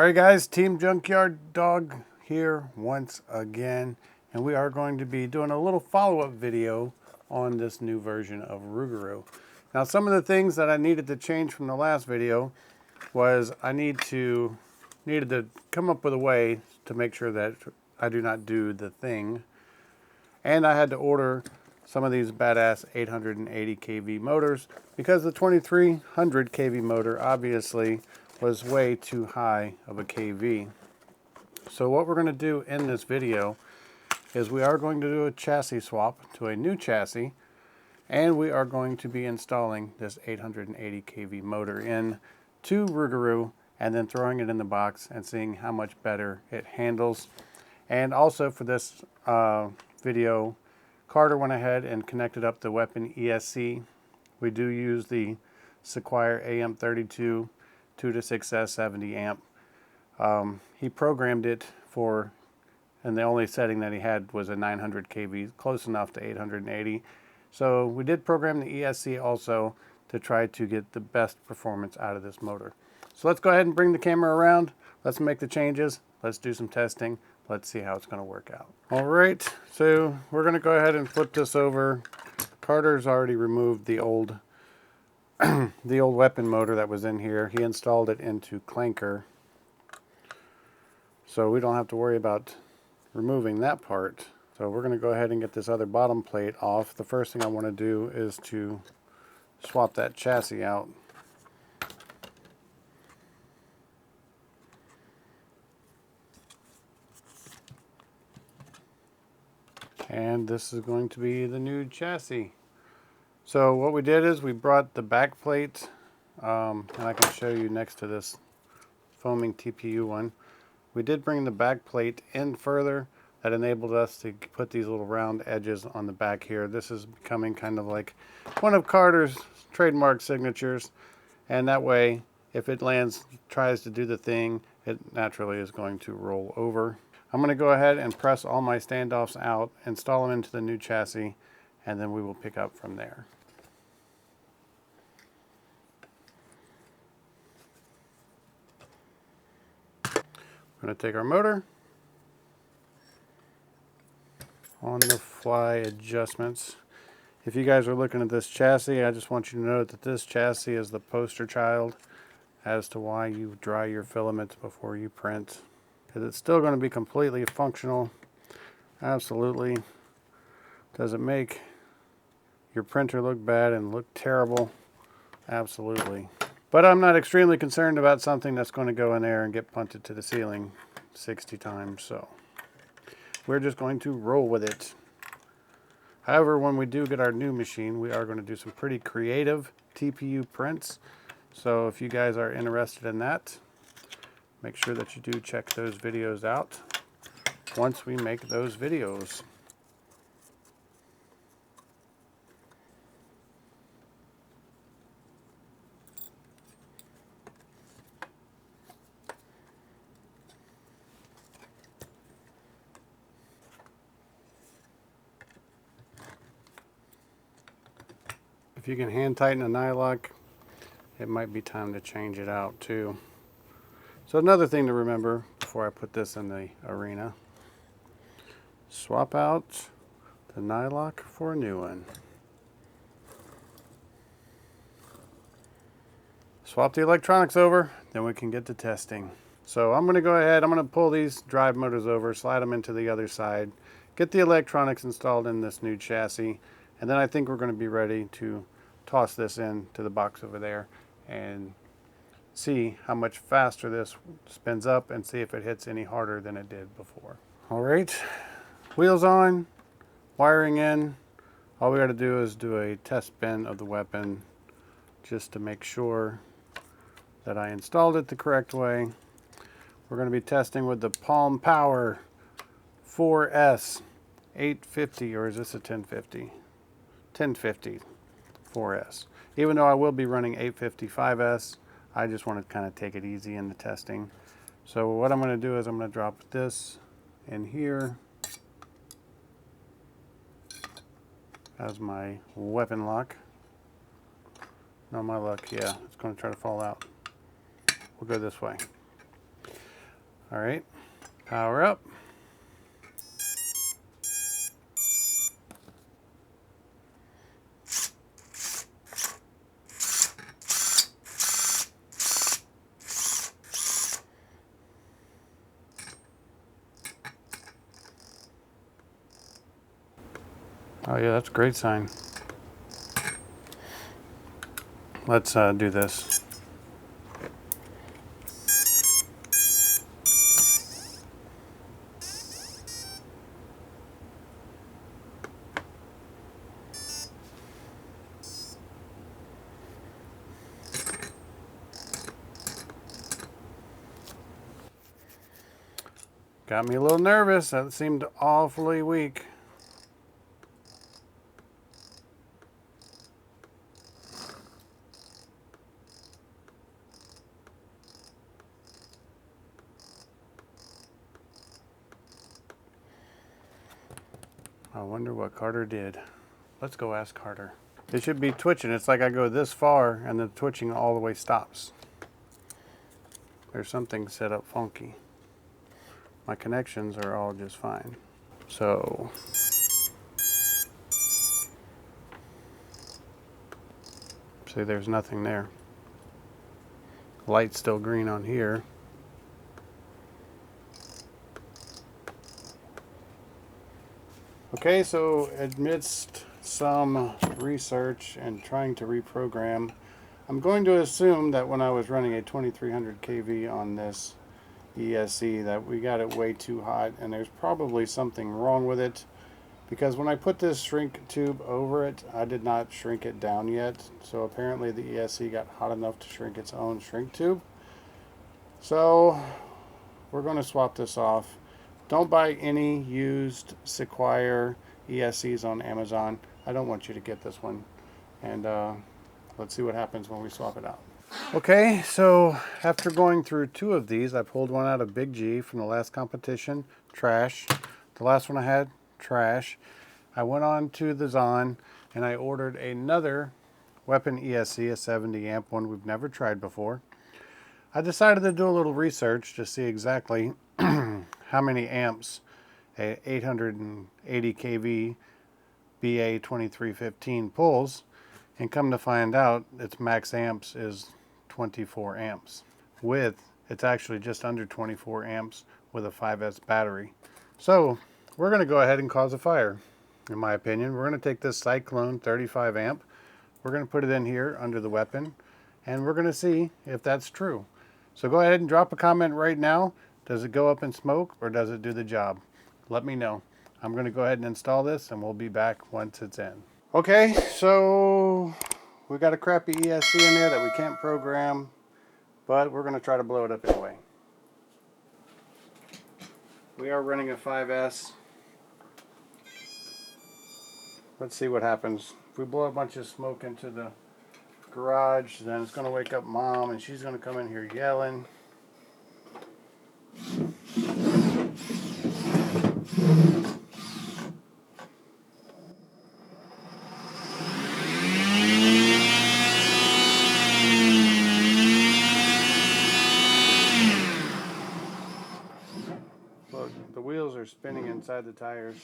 Alright guys, Team Junkyard Dog here once again, and we are going to be doing a little follow-up video on this new version of Rougaroo. Now some of the things that I needed to change from the last video was I needed to come up with a way to make sure that I do not do the thing, and I had to order some of these badass 880 kV motors because the 2300 kV motor obviously was way too high of a kV. So what we're going to do in this video is we are going to do a chassis swap to a new chassis, and we are going to be installing this 880 kV motor in to Rougaroo and then throwing it in the box and seeing how much better it handles. And also for this video, Carter went ahead and connected up the weapon ESC. We do use the Skyreay AM32 2 to 6S 70 amp. He programmed it for, and the only setting that he had was a 900 kV, close enough to 880. So we did program the ESC also to try to get the best performance out of this motor. So let's go ahead and bring the camera around. Let's make the changes. Let's do some testing. Let's see how it's going to work out. All right, so we're going to go ahead and flip this over. Carter's already removed the old weapon motor that was in here. He installed it into Clanker, so we don't have to worry about removing that part. So we're going to go ahead and get this other bottom plate off. The first thing I want to do is to swap that chassis out. And this is going to be the new chassis. So what we did is we brought the back plate, and I can show you next to this foaming TPU one. We did bring the back plate in further. That enabled us to put these little round edges on the back here. This is becoming kind of like one of Carter's trademark signatures. And that way, if it lands, tries to do the thing, it naturally is going to roll over. I'm going to go ahead and press all my standoffs out, install them into the new chassis, and then we will pick up from there. We're going to take our motor, on the fly adjustments. If you guys are looking at this chassis, I just want you to note that this chassis is the poster child as to why you dry your filaments before you print. Because it's still going to be completely functional. Absolutely. Does it make your printer look bad and look terrible? Absolutely. But I'm not extremely concerned about something that's going to go in there and get punted to the ceiling 60 times, so we're just going to roll with it. However, when we do get our new machine, we are going to do some pretty creative TPU prints. So if you guys are interested in that, make sure that you do check those videos out once we make those videos. If you can hand tighten a nylock, it might be time to change it out too. So another thing to remember before I put this in the arena, swap out the nylock for a new one. Swap the electronics over, then we can get to testing. So I'm going to go ahead, I'm going to pull these drive motors over, slide them into the other side, get the electronics installed in this new chassis, and then I think we're going to be ready to toss this into the box over there and see how much faster this spins up and see if it hits any harder than it did before. All right, wheels on, wiring in. All we got to do is do a test spin of the weapon just to make sure that I installed it the correct way. We're going to be testing with the Palm Power 4S 850, or is this a 1050? 1050 4S. Even though I will be running 850 5S, I just want to kind of take it easy in the testing. So what I'm going to do is I'm going to drop this in here as my weapon lock. No, my luck, yeah, it's going to try to fall out. We'll go this way. All right, power up. Oh yeah, that's a great sign. Let's do this. Got me a little nervous. That seemed awfully weak. I wonder what Carter did. Let's go ask Carter. It should be twitching. It's like I go this far and the twitching all the way stops. There's something set up funky. My connections are all just fine. So, see, there's nothing there. Light's still green on here. Okay, so amidst some research and trying to reprogram, I'm going to assume that when I was running a 2300 kV on this ESC that we got it way too hot, and there's probably something wrong with it, because when I put this shrink tube over it, I did not shrink it down yet. So apparently the ESC got hot enough to shrink its own shrink tube. So we're going to swap this off. Don't buy any used Skyreay ESCs on Amazon. I don't want you to get this one. And let's see what happens when we swap it out. Okay, so after going through 2 of these, I pulled one out of Big G from the last competition, trash. The last one I had, trash. I went on to the Zon and I ordered another Weapon ESC, a 70 amp one we've never tried before. I decided to do a little research to see exactly how many amps a 880 kV BA 2315 pulls, and come to find out its max amps is 24 amps. It's actually just under 24 amps with a 5S battery. So we're going to go ahead and cause a fire, in my opinion. We're going to take this Cyclone 35 amp, we're going to put it in here under the weapon, and we're going to see if that's true. So go ahead and drop a comment right now. Does it go up in smoke or does it do the job? Let me know. I'm going to go ahead and install this and we'll be back once it's in. Okay, so we got a crappy ESC in there that we can't program, but we're going to try to blow it up anyway. We are running a 5S. Let's see what happens. If we blow a bunch of smoke into the garage, then it's going to wake up Mom and she's going to come in here yelling. Look, the wheels are spinning inside the tires.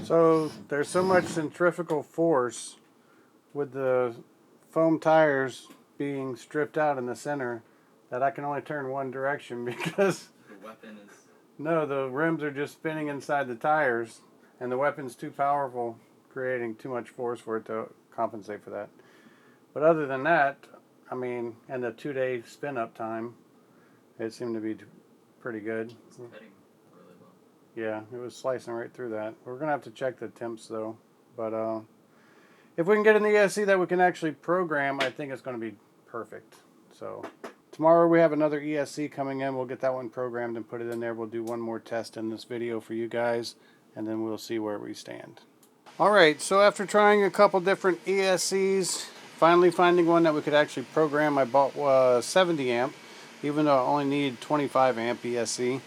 So there's so much centrifugal force with the foam tires being stripped out in the center that I can only turn one direction because The weapon is... no, the rims are just spinning inside the tires and the weapon's too powerful, creating too much force for it to compensate for that. But other than that, I mean, and the 2-day spin up time, it seemed to be pretty good. It's cutting really well. Yeah, it was slicing right through that. We're going to have to check the temps though. But if we can get an ESC that we can actually program, I think it's going to be perfect. So tomorrow we have another ESC coming in. We'll get that one programmed and put it in there. We'll do one more test in this video for you guys, and then we'll see where we stand. Alright, so after trying a couple different ESCs, finally finding one that we could actually program, I bought 70 amp, even though I only need 25 amp ESC.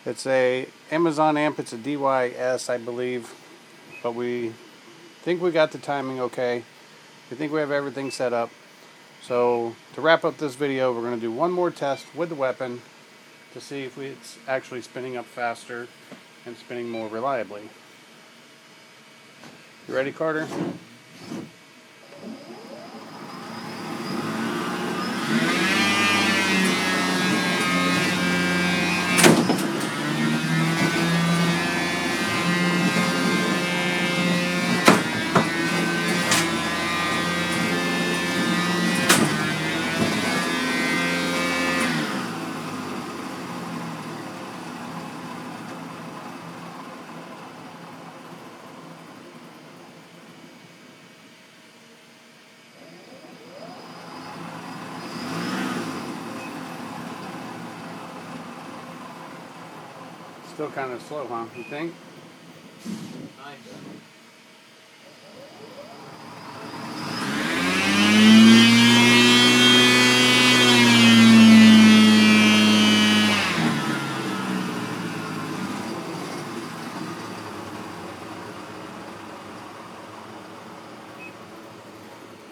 It's a Amazon amp, it's a DYS, I believe, but we think we got the timing okay. We think we have everything set up. So to wrap up this video, we're going to do one more test with the weapon to see if it's actually spinning up faster and spinning more reliably. You ready, Carter? Still kind of slow, huh? You think?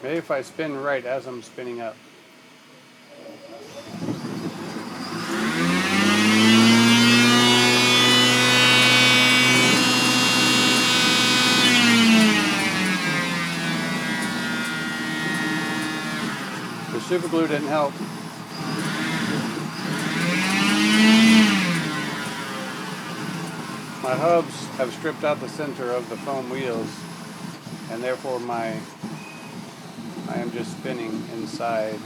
Maybe if I spin right as I'm spinning up. The super glue didn't help. My hubs have stripped out the center of the foam wheels, and therefore I am just spinning inside.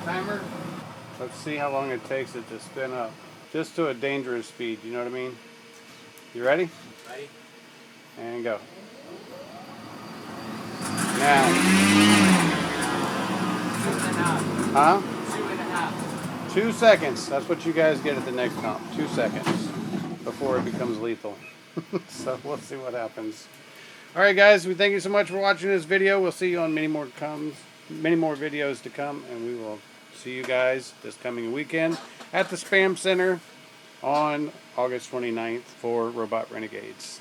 Timer. Let's see how long it takes it to spin up. Just to a dangerous speed, you know what I mean? You ready? Ready? And go. Now. 2.5. Huh? 2.5. 2 seconds. That's what you guys get at the next pump. 2 seconds before it becomes lethal. So we'll see what happens. Alright guys, we thank you so much for watching this video. We'll see you on many more videos to come, and we will see you guys this coming weekend at the Spam Center on August 29th for Robot Renegades.